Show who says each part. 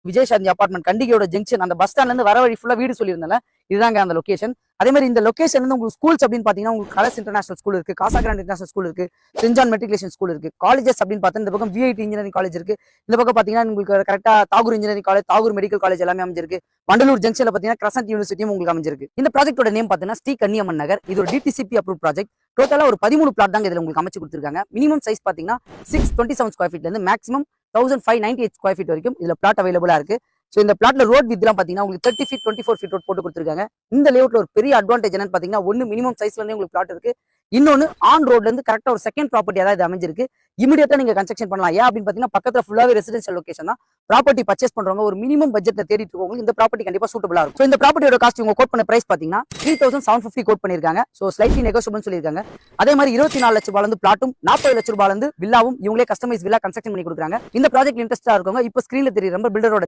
Speaker 1: விஜய் சாந்தி apartment கண்டிகையோட junction அந்த bus ஸ்டாண்ட்ல இருந்து வர வழி ஃபுல்லா வீடு சொல்லியிருந்தால இதுதாங்க அந்த லொகேஷன். அதே மாதிரி இந்த லொகேஷன் வந்து உங்களுக்கு ஸ்கூல்ஸ் அப்படின்னு பாத்தீங்கன்னா உங்களுக்கு கலர்ஸ் இன்டர்நேஷனல் ஸ்கூல் இருக்கு, காசா கிராண்ட் இன்டர்நேஷனல் ஸ்கூல் இருக்கு, சென்ட் ஜான் மெட்ரிகுலேஷன் ஸ்கூல் இருக்கு. காலேஜஸ் அப்படின்னு பார்த்தா இந்த பக்கம் விஐடி இன்ஜினியரிங் காலேஜ் இருக்கு, இந்த பக்கம் பாத்தீங்கன்னா உங்களுக்கு கரெக்டா Tagore engineering college, Tagore medical college எல்லாமே அமைஞ்சிருக்கு. வண்டலூர் ஜங்ஷன்ல பாத்தீங்கன்னா கிரசன்ட் யூனிவர்சிட்டியும் உங்களுக்கு அமைஞ்சிருக்கு. இந்த ப்ராஜெக்டோட நேம் பாத்தீங்கன்னா ஸ்ரீ கன்னியம்மன் நகர். இது ஒரு டிடிசிபி அப்ரூவ் ப்ராஜெக்ட். டோட்டலா ஒரு 13 பிளாட் தாங்க இதுல உங்களுக்கு அமைச்சு கொடுத்துருக்காங்க. மினிமம் சைஸ் பாத்தீங்கன்னா 627 ஸ்கொயர் ஃபீட்ல இருந்து மேக்ஸிமம் 1598 ஸ்கொயர் ஃபீட் வரைக்கும் இதுல பிளாட் அவைலபிளா இருக்கு. சோ இந்த பிளாட்ல ரோட் வித்லாம் பாத்தீங்கன்னா உங்களுக்கு 30 ஃபீட் 24 ஃபீட் ரோட் போட்டு கொடுத்துருக்காங்க. இந்த லேஅவுட்ல ஒரு பெரிய அட்வான்டேஜ் என்னன்னு பாத்தீங்கன்னா ஒன்னு மினிமம் சைஸ்ல இருந்தே உங்களுக்கு பிளாட் இருக்கு, இன்னொன்னு ஆன் ரோட்ல இருந்து கரெக்டா ஒரு செகண்ட் ப்ராப்பர்ட்டி அதாவது அமைஞ்சிருக்கு. இமிடியேட்டா நீங்க கன்ஸ்ட்ரக்ஷன் பண்ணலாம். ஏன் அப்படின்னு பாத்தீங்கன்னா பக்கத்துல ஃபுல்லாவே ரெசிடென்ஷியல் லொகேஷன் தான். ப்ராப்பர்ட்டி பர்ச்சேஸ் பண்றவங்க ஒரு மினிமம் பட்ஜெட்ல தேடிட்டு இருக்கவங்க இந்த ப்ராப்பர்ட்டி கண்டிப்பா சூட்டபிளா இருக்கும். சோ இந்த ப்ராப்பர்ட்டியோட காஸ்ட் இவங்க கோட் பண்ண பிரைஸ் பாத்தீங்கன்னா 3750 கோட் பண்ணிருக்காங்க. சோ ஸ்லைட்லி நெகோஷியபிள் சொல்லிருக்காங்க. அதே மாதிரி 24 லட்சம் ரூபாயில இருந்து பிளாட்டும் 40 லட்சம் ரூபாயில இருந்து வில்லாவும் இவங்களே கஸ்டமைஸ் வில்லா கன்ஸ்ட்ரக்ஷன் பண்ணி கொடுக்குறாங்க. இந்த ப்ராஜெக்ட் இன்ட்ரெஸ்டா இருக்கவங்க இப்ப ஸ்கிரீன்ல தெரியுற பில்டரோட